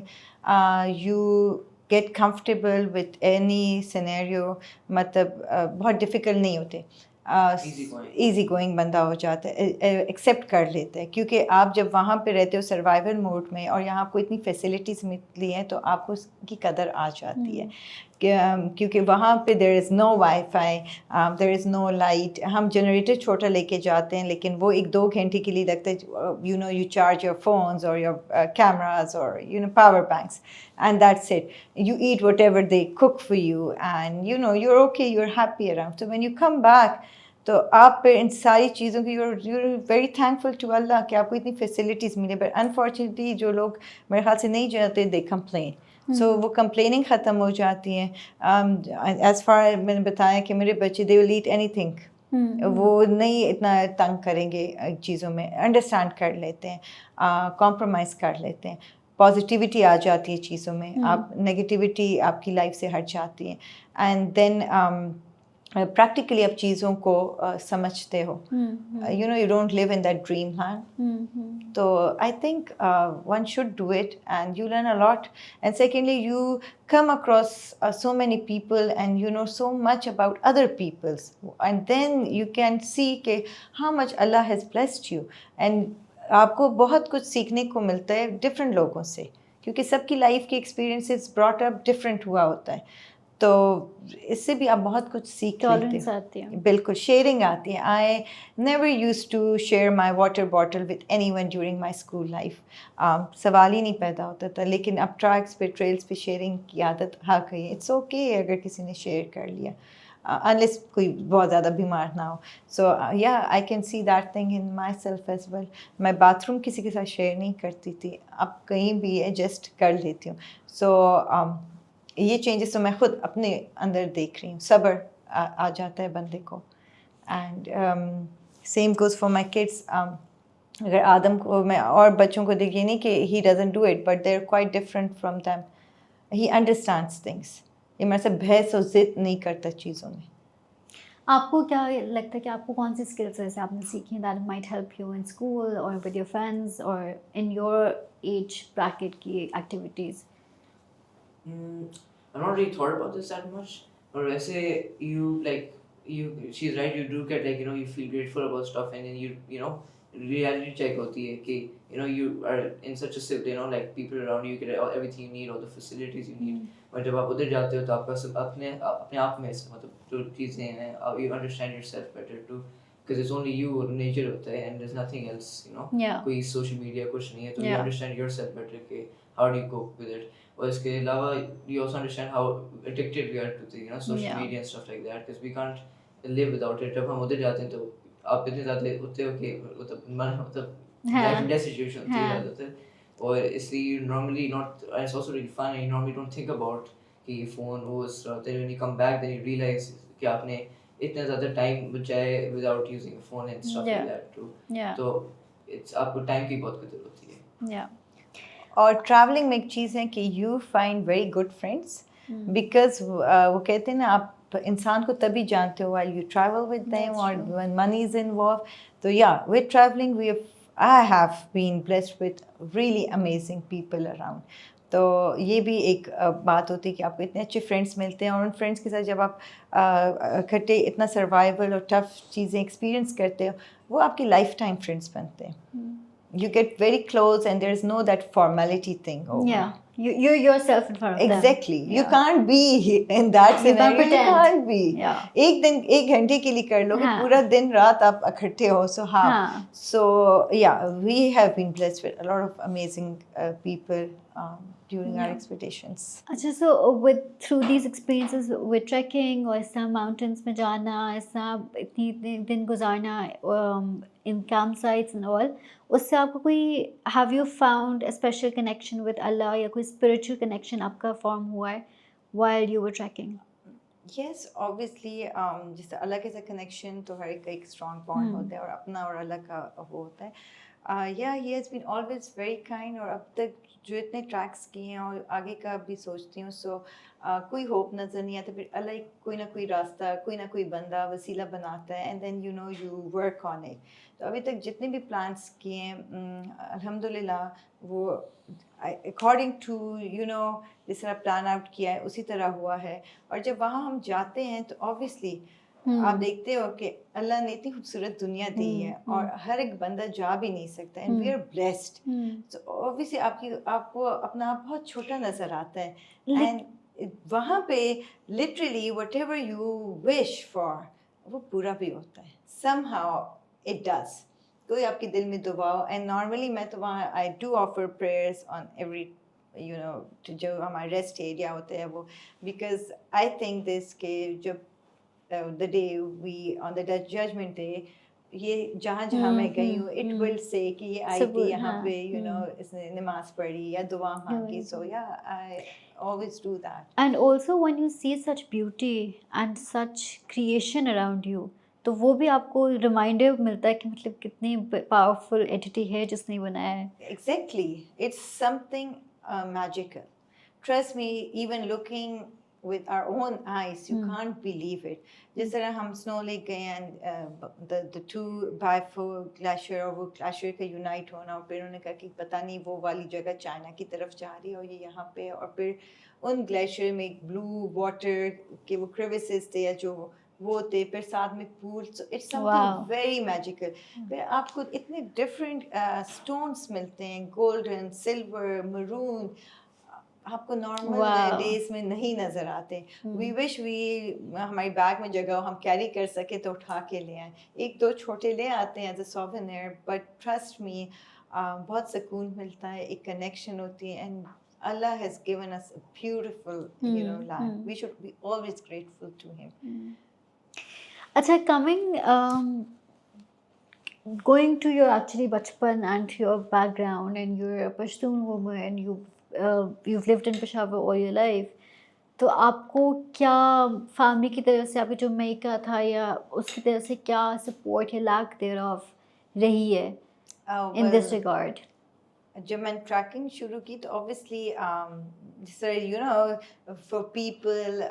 You get comfortable with any scenario. मतलब बहुत डिफ़िकल्ट नहीं होते. ईजी गोइंग बंदा हो जाता है. एक्सेप्ट कर लेते हैं क्योंकि आप जब वहाँ पे रहते हो सर्वाइवल मोड में और यहाँ आपको इतनी फैसिलिटीज़ मिलती हैं तो आपको उसकी कदर आ जाती है. क्योंकि वहाँ पे there is no WiFi, there is no light. हम जनरेटर छोटा लेके जाते हैं लेकिन वो 1-2 घंटे के लिए लगता है. यू चार्ज योर फोन्स और योर कैमराज और power banks and that's it. You eat whatever they cook for you and you're okay, you're happy around. So when you come back तो आप फिर इन सारी चीज़ों की you're very thankful to Allah कि आपको इतनी फैसिलिटीज़ मिले. बट अनफॉर्चुनेटली जो लोग मेरे ख्याल से नहीं जाते they complain. सो वो कंप्लेनिंग ख़त्म हो जाती है. एज़ फार मैंने बताया कि मेरे बच्चे they will eat anything. वो नहीं इतना तंग करेंगे चीज़ों में. अंडरस्टैंड कर लेते हैं, कॉम्प्रोमाइज़ कर लेते हैं. पॉजिटिविटी आ जाती है चीज़ों में. आप नेगेटिविटी आपकी लाइफ से हट जाती है एंड देन प्रैक्टिकली आप चीज़ों को समझते हो. You don't live in that dreamland. So I think one should do it and you learn a lot. And secondly, you come across so many people and you know so much about other people's. And then you can see how much Allah has blessed you. And आपको बहुत कुछ सीखने को मिलता है different लोगों से क्योंकि सबकी लाइफ के एक्सपीरियंसेस ब्रॉट अप डिफरेंट हुआ होता है. तो इससे भी आप बहुत कुछ सीख लेते हो. बिल्कुल शेयरिंग आती है. I never use to share my water bottle with anyone during my school life. सवाल ही नहीं पैदा होता था. लेकिन अब ट्रैक्स पे ट्रेल्स पे शेयरिंग की आदत आ गई है. इट्स ओके अगर किसी ने शेयर कर लिया unless कोई बहुत ज़्यादा बीमार ना हो. So yeah I can see that thing in myself as well. मैं बाथरूम किसी के साथ शेयर नहीं करती थी. अब कहीं भी एडजस्ट कर लेती हूँ. सो ये चेंजेस तो मैं खुद अपने अंदर देख रही हूँ. सब्र आ जाता है बंदे को. And same goes for my kids. अगर आदम को मैं और बच्चों को देखिए नहीं कि he doesn't do it but they are quite different from them. He understands things. ये मेरे से बहस और ज़िद नहीं करता चीज़ों में. आपको क्या लगता है कि आपको कौन सी स्किल्स ऐसे आपने सीखी that might help you in school और विद योर फ्रेंड्स और इन योर एज ब्रैकेट की activities? I've not really thought about this that much. But वैसे she's right. You do get you feel grateful about stuff, and then reality check होती है कि you are in such a like people around you get everything you need, all the facilities you need. और जब आप उधर जाते हो तो आपका सब अपने आप में मतलब जो चीज़ें हैं you understand yourself better too. Because it's only you और nature होता है and there's nothing else. कोई social media कुछ नहीं है तो you understand yourself better कि how do you cope with it. और इसके अलावा you also understand how addicted we are to the social media and stuff like that because we can't live without it. जब हम उधर जाते हैं तो आप इतने ज़्यादा होते हो कि मतलब life and death situation होती है ज़्यादातर. और इसलिए you normally not, and it's also really fun and you normally don't think about कि फ़ोन वो इस तरह then when you come back then you realize कि आपने इतना ज़्यादा टाइम बचाए without using a phone and stuff like Yeah. that too. Yeah. तो it's आपको टाइम की बहुत कदर होती है। Yeah. और ट्रैवलिंग में एक चीज़ है कि you find very good friends because वो कहते हैं ना आप इंसान को तभी जानते हो while you travel with them That's or true. when money is involved. So yeah, with traveling I have been blessed with really amazing people around. तो ये भी एक बात होती है कि आपको इतने अच्छे फ्रेंड्स मिलते हैं और उन फ्रेंड्स के साथ जब आप इकट्ठे इतना सर्वाइवल और टफ चीज़ें एक्सपीरियंस करते हो वो आपकी लाइफ टाइम फ्रेंड्स बनते हैं. You get very close and there's no that formality thing over. Yeah. You're yourself in front of them. Exactly. You Yeah. can't be in that You can't scenario. You pretend. can't be. Yeah. एक घंटे के लिए कर लोगे हाँ. पूरा दिन रात आप इकट्ठे हो. So हाँ. हाँ. So yeah, we have been blessed with a lot of amazing people during our expeditions. अच्छा, so through these experiences with trekking और इस तरह mountains में जाना, इस तरह इतने दिन गुजारना in campsites and all, उससे आपको कोई have you found a special connection with Allah या कोई spiritual connection आपका form हुआ है while you were trekking? Yes, obviously जैसे अल्लाह के साथ connection तो हर एक strong bond होता है और अपना और अल्लाह का वो होता है. Yeah, he has been always very kind और अब तक जो इतने ट्रैक्स किए हैं और आगे का भी सोचती हूँ. सो कोई होप नज़र नहीं आता, फिर अल्लाह कोई ना कोई रास्ता कोई ना कोई बंदा वसीला बनाता है and then you know you work on it. तो अभी तक जितने भी प्लान्स किए हैं अल्हम्दुलिल्लाह वो अकॉर्डिंग टू यू नो जिस तरह प्लान आउट किया है उसी तरह हुआ है. और जब वहाँ हम जाते हैं तो ऑब्वियसली आप देखते हो कि अल्लाह ने इतनी खूबसूरत दुनिया दी है और हर एक बंदा जा भी नहीं सकता and we are blessed. So obviously आपको अपना आप बहुत छोटा नज़र आता है एंड वहाँ पे literally whatever you wish for वो पूरा भी होता है. Somehow it does. कोई आपके दिल में दुआ हो एंड नॉर्मली मैं तो वहाँ I do offer prayers on every you know जो हमारे रेस्ट एरिया होते हैं वो बिकॉज आई थिंक दिस के जब the day we on the judgment day ये जहाँ मैं गई हूँ it will say कि ये आई थी यहाँ पे you know इसने नमाज पढ़ी या दुआ मांगी. So yeah, I always do that. And also when you see such beauty and such creation around you, तो वो भी आपको रिमाइंडर मिलता है कि मतलब कितनी पावरफुल एंटिटी है जिसने बनाया है. Exactly, it's something magical. Trust me, even looking with our own eyes, you can't believe it. जिस तरह हम स्नो लेक गए and the 2x4 ग्लेशियर और वो ग्लेशियर का यूनाइट होना और फिर उन्होंने कहा कि पता नहीं वो वाली जगह चाइना की तरफ जा रही है और ये यहाँ पे और फिर उन ग्लेशियर में ब्लू वाटर के वो क्रेविसेस थे या जो वो थे फिर साथ में pool. So it's something very magical. फिर आपको इतने डिफरेंट स्टोन्स मिलते हैं गोल्डन सिल्वर मरून आपको नॉर्मल डेज में नहीं नज़र आते. वी विश वी हमारी बैग में जगह हम कैरी कर सके तो उठा के ले आए. एक दो छोटे ले आते हैं as a souvenir but trust me बहुत सुकून मिलता है. एक कनेक्शन होती है and Allah has given us a beautiful you know land. We should be always grateful to him. अच्छा, going to your actually bachpan and your background and you're a Pashtun woman and you've lived in Peshawar all your life. तो आपको क्या family की तरफ से आपकी जो मेका था या उसकी तरफ से क्या सपोर्ट या लैक thereof रही है in this regard? जब मैंने ट्रैकिंग शुरू की तो ऑब्वियसली जिस तरह यू नो फॉर पीपल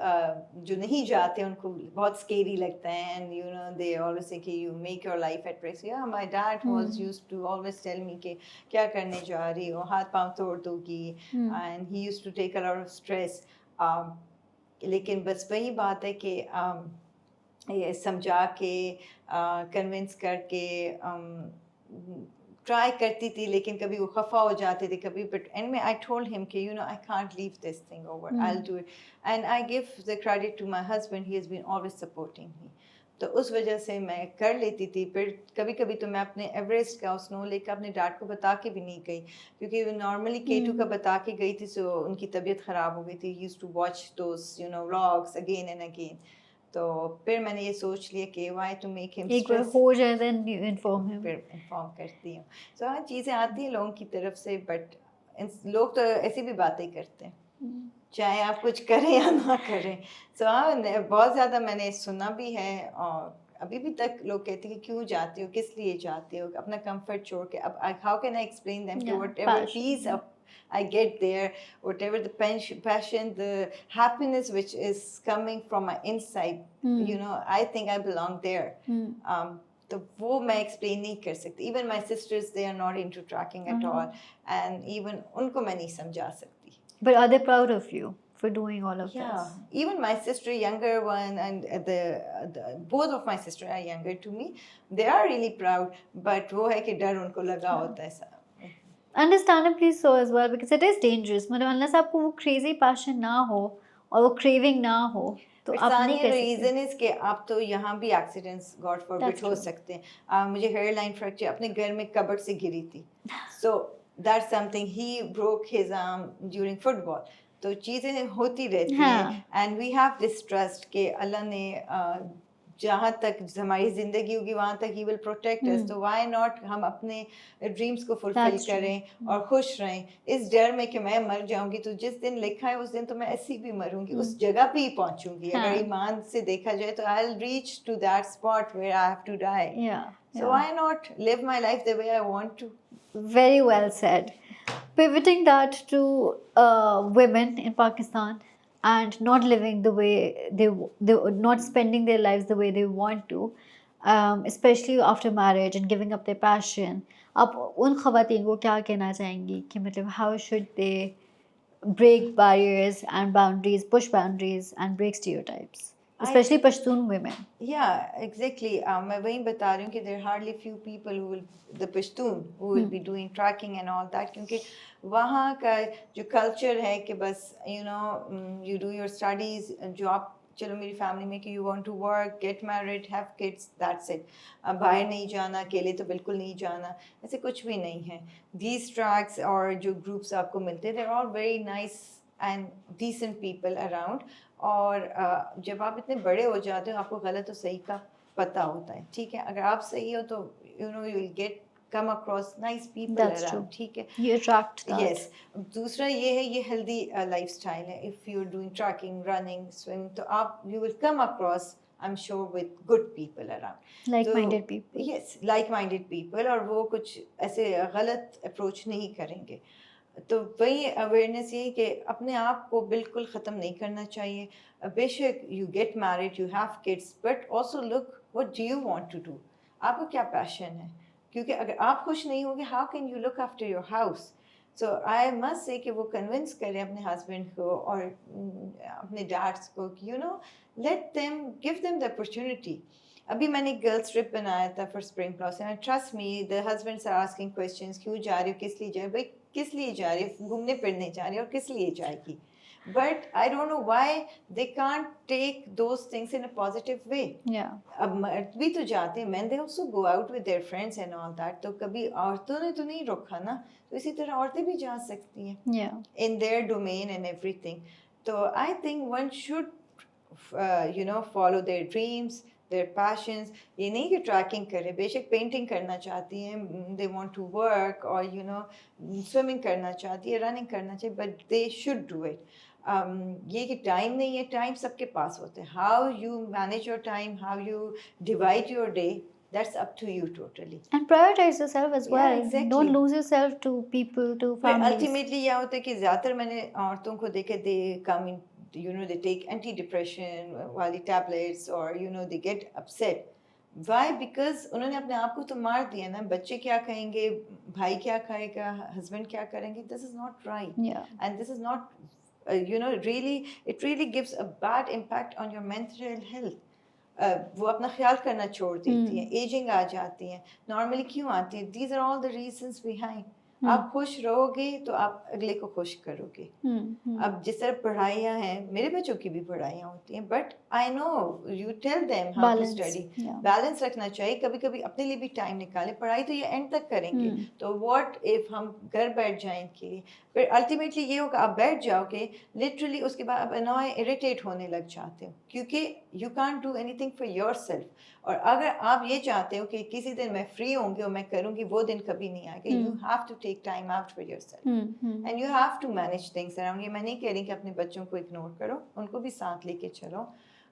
जो नहीं जाते उनको बहुत स्केरी लगता है and you know they always say कि you make your life at risk. या my dad was used to always tell me कि क्या करने जा रही हो हाथ पांव तोड़ दोगी and he used to take a lot of stress. लेकिन बस वही बात है कि ये समझा के कन्विंस करके ट्राई करती थी लेकिन कभी वो खफा हो जाते थे कभी. बट एंड में आई टोल्ड हिम कि you know I can't leave this thing over. I will do it and I give the credit to my husband. He has been always supporting me. तो उस वजह से मैं कर लेती थी. फिर कभी कभी तो मैं अपने एवरेस्ट का स्नो लेक का अपने डैड को बता के भी नहीं गई क्योंकि नॉर्मली K2 का बता के गई थी. सो उनकी तबीयत ख़राब हो गई थी. He used to watch those you know vlogs again and again. तो फिर मैंने ये सोच लिया कि वाई टू मेक हिम एक बार हो जाए then you inform him. फिर इन्फॉर्म करती हूँ. सो हाँ चीज़ें आती हैं लोगों की तरफ से बट लोग तो ऐसी भी बातें करते हैं. चाहे आप कुछ करें या ना करें। सो हाँ, बहुत ज़्यादा मैंने सुना भी है, और अभी भी तक लोग कहते हैं कि क्यों जाते हो, किस लिए जाते हो, अपना कंफर्ट छोड़ के। अब how can I explain them कि Yeah, whatever passion, peace yeah. Of I get there, whatever the passion, the happiness which is coming from my inside, you know, I think I belong there. तो वो मैं explain नहीं कर सकती. Even my sisters, they are not into tracking at all, and even उनको मैं नहीं समझा सकती. But are they proud of you for doing all of Yeah, this? even my sister, younger one, and both of my sister are younger to me. They are really proud, but वो है कि डर उनको लगा होता है सब. Understandably so as well, because it is dangerous. मतलब unless आपको वो crazy passion ना हो और वो craving ना हो तो But आप नहीं Sania, कर the सकते. reason is कि आप तो यहाँ भी accidents, God forbid, That's हो true. सकते हैं. मुझे hairline fracture अपने घर में कबर्ड से गिरी थी. So that's something. He broke his arm during football. तो चीज़ें होती रहती हैं. हाँ. And we have this trust कि अल्लाह ने जहाँ तक हमारी ज़िंदगी होगी वहाँ तक He will protect us. तो why not हम अपने ड्रीम्स को फुलफिल That's true. करें और खुश रहें. इस डर में कि मैं मर जाऊंगी, तो जिस दिन लिखा है उस दिन तो मैं ऐसी भी मरूंगी, उस जगह पे ही पहुंचूंगी. हाँ. अगर ईमान से देखा जाए तो I'll reach to that spot where I have to die. Yeah. So why not live my life the way I want to? Very well said. Pivoting that to women in Pakistan and not living the way they not spending their lives the way they want to, especially after marriage and giving up their passion. आप उन ख़वातीन को क्या कहना चाहेंगी कि मतलब how should they break barriers and boundaries, push boundaries and break stereotypes, especially Pashtun women? Yeah, exactly. मैं वही बता रही हूँ कि there are hardly few people who will, the Pashtun, who will be doing tracking and all that, क्योंकि वहाँ का जो culture है कि बस you know you do your studies, job, चलो मेरी family में कि you want to work, get married, have kids, that's it. बाहर नहीं जाना, अकेले तो बिल्कुल नहीं जाना, ऐसे कुछ भी नहीं है. These tracks और जो groups आपको मिलते हैं, they're all very nice and decent people around. और जब आप इतने बड़े हो जाते हो आपको गलत और सही का पता होता है. ठीक है, अगर आप सही हो तो you know you will get come across nice people That's around. true. ठीक है. You attract that. Yes. दूसरा ये है, ये healthy lifestyle है. If you're doing trekking, running, swimming, तो आप you will come across, I'm sure, with good people around. Like-minded people. Yes, like-minded people, और वो कुछ ऐसे गलत approach नहीं करेंगे. तो वही अवेयरनेस ये कि अपने आप को बिल्कुल ख़त्म नहीं करना चाहिए. बेशक you get married, you have kids, but also look what do you want to do. आपको क्या पैशन है, क्योंकि अगर आप खुश नहीं होंगे how can you look after your house. So I must say कि वो कन्विंस करें अपने हस्बैंड को और अपने डैड्स को कि you know let them, give them the opportunity. अभी मैंने गर्ल्स ट्रिप बनाया था for spring blossom and trust me the husbands are asking questions, क्यों जा रही हो, किस लिए जा रही हो. भाई किस लिए जा रही हो, घूमने फिरने जा रही हो, और किस लिए जाएगी. But I don't know why they can't take those things in a positive way. Yeah. अब मर्द भी तो जाते हैं, men they also go out with their friends and all that. तो कभी औरतों ने तो नहीं रोका ना, तो इसी तरह औरतें भी जा सकती हैं Yeah. in their domain and everything. So I think one should, you know, follow their dreams, their passions. ये नहीं कि ट्रैकिंग करें, बेशक पेंटिंग करना चाहती हैं, they want to work, or you know swimming करना चाहती है, running करना चाहिए, but they should do it. ये कि टाइम नहीं है, टाइम सबके पास होते हैं. How you manage your time, how you divide your day, that's up to you totally. And prioritize yourself as Yeah, well. exactly. Don't lose yourself to people, to But families. ultimately यह होता है कि ज़्यादातर मैंने औरतों को देखे, they come in, you know, they take antidepressant वाली tablets, or you know they get upset. Why? Because उन्होंने अपने आप को तो मार दिया ना. बच्चे क्या कहेंगे, भाई क्या खाएगा, husband क्या करेंगे. This is not right. Yeah. And this is not, you know, really, it really gives a bad impact on your mental health. वो अपना ख्याल करना छोड़ देती हैं, एजिंग आ जाती हैं. नॉर्मली क्यों आती है? These are all the reasons behind. आप खुश रहोगे तो आप अगले को खुश करोगे. अब जिस तरह पढ़ाइयाँ हैं, मेरे बच्चों की भी पढ़ाइयाँ होती हैं, but I know you tell them how to Balance, study. yeah. Balance रखना चाहिए. कभी कभी अपने लिए भी टाइम निकालें. पढ़ाई तो ये एंड तक करेंगे, तो व्हाट इफ हम घर बैठ जाएं इनके लिए. फिर अल्टीमेटली ये होगा, आप बैठ जाओगे लिटरली, उसके बाद आप अनॉय, इरिटेट होने लग जाते हो, क्योंकि you can't do anything for yourself. और अगर आप ये चाहते हो कि किसी दिन मैं फ्री होंगी और मैं करूँगी, वो दिन कभी नहीं आएगा. You have to take take time out for yourself. And you have to manage things around. ये मैं नहीं कह रही कि अपने बच्चों को इग्नोर करो, उनको भी साथ लेके चलो,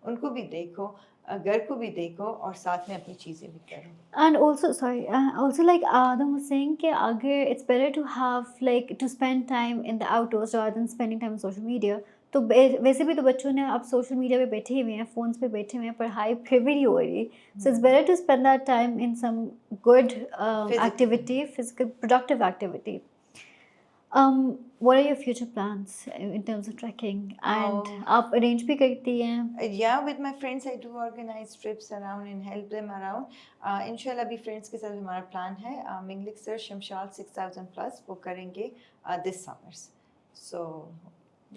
उनको भी देखो, घर को भी देखो और साथ में अपनी चीज़ें भी करो. And also, sorry, also like Adam was saying कि अगर it's better to have like to spend time in the outdoors rather than spending time on social media. तो वैसे भी तो बच्चों ने अब सोशल मीडिया पे बैठे हुए हैं, फ़ोन्स पे बैठे हुए हैं, पढ़ाई फिर भी नहीं हो रही. So it's better to spend that time in some good activity, physical, productive activity. What are your future plans in terms of trekking? And आप arrange भी करती हैं? Yeah, with my friends I do organize trips around and help them around. इंशाल्लाह अभी friends के साथ हमारा plan है Minglixer Shamshal 6000 plus वो करेंगे this summers. So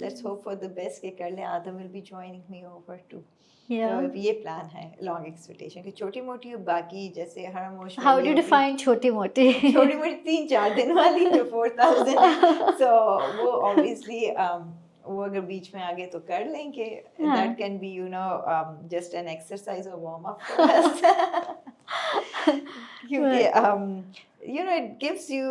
let's hope for the best कि कर लें. Adam will be joining me over too. Yeah. तो ये प्लान है लॉन्ग एक्सपेक्टेशन कि छोटी मोटी बाकी जैसे हरामोश How do you define छोटी मोटी? छोटी मोटी 3-4 दिन वाली जो 4000 so वो obviously वो अगर बीच में आगे तो कर लेंगे. That can be you know just an exercise or warm up for us. क्योंकि you know it gives you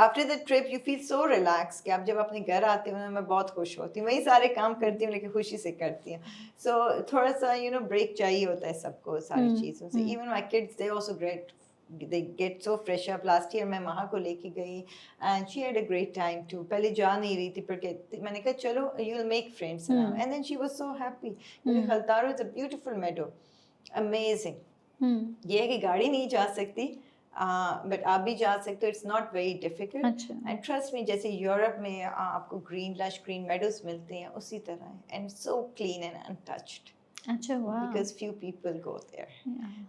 after the trip you feel so relaxed कि आप जब अपने घर आते हो ना मैं बहुत खुश होती हूँ. वही सारे काम करती हूँ लेकिन खुशी से करती हूँ. So थोड़ा सा you know break चाहिए होता है सबको सारी चीज़ों से. Even my kids they also great. They get so fresh up. Last year मैं महा को लेके गई and she had a great time too. पहले जा नहीं रही थी पर मैंने कहा चलो you'll make friends around. And then she was so happy. क्योंकि खलतारो is a beautiful meadow, amazing. ये है कि गाड़ी नहीं जा सकती बट आप भी जा सकते हो. It's not very difficult and trust मी जैसे यूरोप में आपको ग्रीन लश ग्रीन मेडोज मिलते हैं उसी तरह है and so clean and untouched. अच्छा वाह. Because few people go there.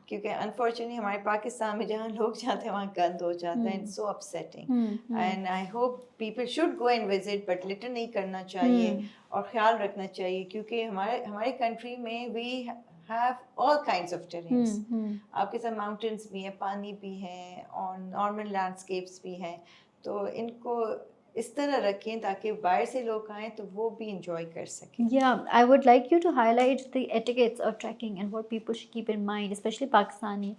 क्योंकि unfortunately हमारे पाकिस्तान में जहाँ लोग जाते हैं वहाँ गंद हो जाता है. It's so upsetting. And I hope people should go and visit, but litter नहीं करना चाहिए और ख्याल रखना चाहिए क्योंकि हमारे country में we have all kinds of terrains. आपके साथ mountains भी हैं, पानी भी हैं और normal landscapes भी हैं. तो इनको इस तरह रखें ताकि बाहर से लोग आएं तो वो भी enjoy कर सकें. Yeah, I would like you to highlight the etiquettes of trekking and what people should keep in mind, especially Pakistani,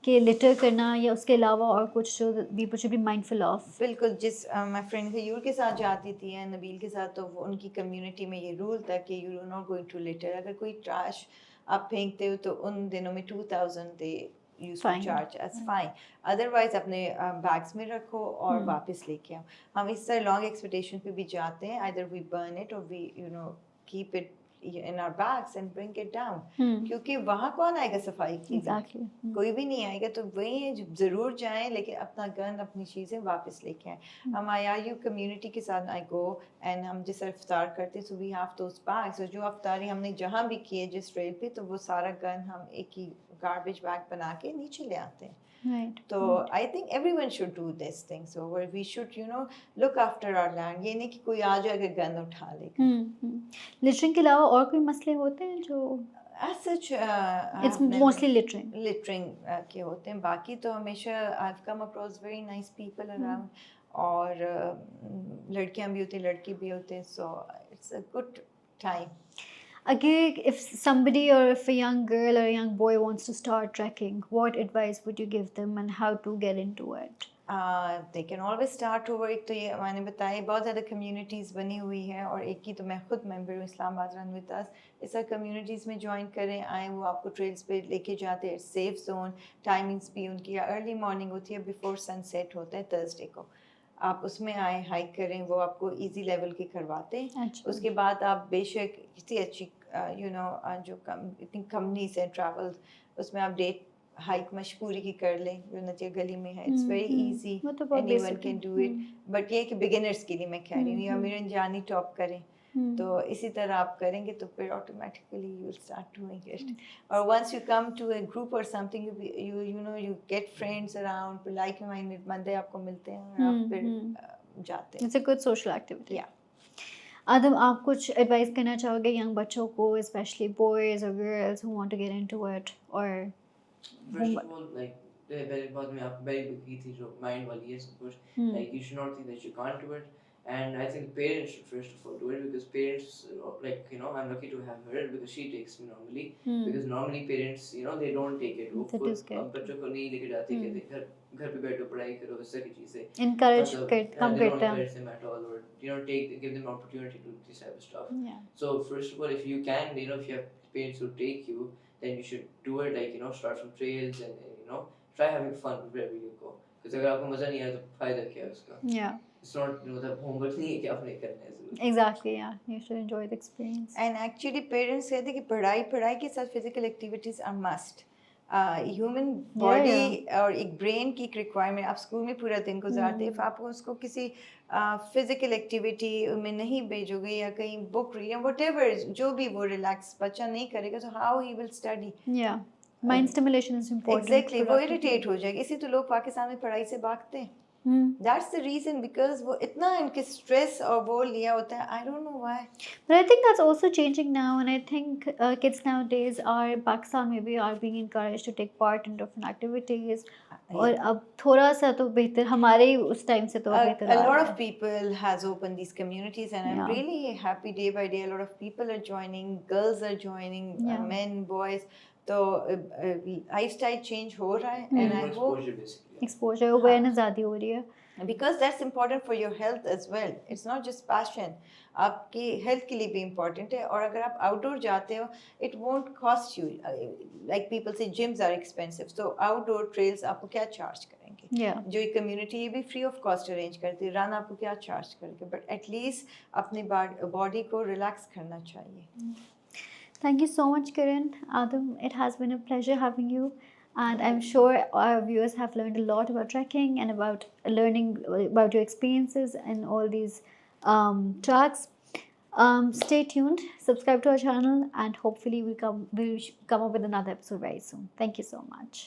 कि litter करना या उसके अलावा और कुछ जो people should be mindful of. बिल्कुल. जिस my friend खयूर के साथ जाती थी या नबील के साथ तो वो उनकी community में ये rule था कि you are not going to litter. अगर कोई trash आप फेंकते हो तो उन दिनों में 2000 they used to charge as fine. Otherwise अपने bags में रखो और वापस लेके आओ. हम इस तरह long expedition पे भी जाते हैं. Either we burn it or we you know keep it in our bags and bring it down. क्योंकि वहाँ कौन आएगा सफाई के Exactly. कोई भी नहीं आएगा. तो वही है ज़रूर जाएं लेकिन अपना गंद अपनी चीज़ें वापस लेके आएं. हम आयायू कम्युनिटी के साथ I go and हम जिस इफ्तार करते so we have those bags. so जो इफ्तारी हमने जहाँ भी किए जिस ट्रेल पे तो वो सारा गंद हम एक ही garbage bag बना के नीचे ले आते हैं. Right. So I think everyone should do this thing. So where we should, you know, look after our land. ये नहीं कि कोई आ जाएगा गंद उठा लेगा. Littering के अलावा और कोई मसले होते हैं जो? As such, it's mostly littering. Littering के होते हैं. बाकी तो हमेशा I've come across very nice people around. और लड़कियाँ भी होती हैं, लड़के भी होते हैं. So it's a good time. Again, if somebody or if a young girl or a young boy wants to start trekking, what advice would you give them and how to get into it? They can always start over. एक तो ये मैंने बताया बहुत ज़्यादा communities बनी हुई हैं और एक की तो मैं खुद member हूँ इस्लामाबाद रन विद अस. इस तरह communities में join करें आएँ वो आपको trails पे लेके जाते हैं. safe zone timings भी उनकी early morning होती है before sunset होता है Thursday को. आप उसमें आए हाइक करें वो आपको इजी लेवल की करवाते हैं. उसके बाद आप बेशक किसी अच्छी यू नो जो इतनी कंपनीज हैं ट्रैवल उसमें आप डेट हाइक मशहूरी की कर लें जो नचे गली में है. It's very easy anyone can do it. But ये कि बिगिनर्स के लिए मैं कह रही हूँ या मेरे जानी टॉप करें तो इसी तरह आप करेंगे तो फिर automatically you will start doing it. और once you come to a group or something you know you get friends around like minded बंदे आपको मिलते हैं और आप फिर जाते हैं. It's a good social activity. या आदम आप कुछ एडवाइस करना चाहोगे यंग बच्चों को स्पेशली बॉयज और girls who want to get into it और first of all like पहले बात में आप very की थी जो mind वाली है सब कुछ like you should not think that you can't do it. And I think parents should first of all do it because parents, like, you know, I'm lucky to have her because she takes me normally. Because normally parents, you know, they don't take it. वो बच्चों को नहीं लेके जाते कहते घर घर पे बैठो पढ़ाई करो इस तरह की चीज़ें encourage मतलब कम they don't करते हैं encourage them at all or give them opportunity to do this type of stuff. yeah So first of all, if you can, if you have parents who take you, then you should do it like start from trails and try having fun wherever you go. Because अगर आपको मज़ा नहीं आया तो फायदा क्या है उसका? yeah It's not मतलब homework नहीं है कि आपने करना है ज़रूर. exactly yeah you should enjoy the experience and actually parents कहते हैं कि पढ़ाई के साथ physical activities are must human body और एक ब्रेन की एक रिक्वायरमेंट आप स्कूल में पूरा दिन गुजारते हैं आप उसको किसी फिजिकल एक्टिविटी में नहीं भेजोगे या कहीं बुक रीड या व्हाटएवर जो भी वो रिलैक्स बच्चा नहीं करेगा तो how he will study yeah mind stimulation is important exactly वो productivity. इरिटेट हो जाएगा इसी तो लोग पाकिस्तान में पढ़ाई से भागते हैं Hmm. That's the reason because वो इतना इनके स्ट्रेस और वो लिया होता है I don't know why But I think that's also changing now, and I think kids nowadays are Pakistan maybe are being encouraged to take part in different activities. और अब थोड़ा सा तो बेहतर हमारे ही उस टाइम से तो बेहतर a आ lot रहा of है. people has opened these communities and I'm Yeah. really happy day by day a lot of people are joining girls are joining Yeah. men boys तो lifestyle change हो रहा है and I More hope exposure basically. Exposure awareness ज़्यादा हो रही है. because that's important for your health as well it's not just passion आपकी health के लिए भी इम्पोर्टेंट है और अगर आप आउटडोर जाते हो it won't cost you like people से gyms are expensive so outdoor trails आपको क्या चार्ज करेंगे Yeah. जो एक कम्युनिटी ये भी फ्री ऑफ कॉस्ट अरेंज करती है रन आपको क्या चार्ज करेंगे बट एटलीस्ट अपने बॉडी को रिलैक्स करना चाहिए Thank you so much, Kiran. Adam, it has been a pleasure having you. And I'm sure our viewers have learned a lot about trekking and about learning about your experiences and all these tracks. Stay tuned, subscribe to our channel, and hopefully we'll come up with another episode very soon. Thank you so much.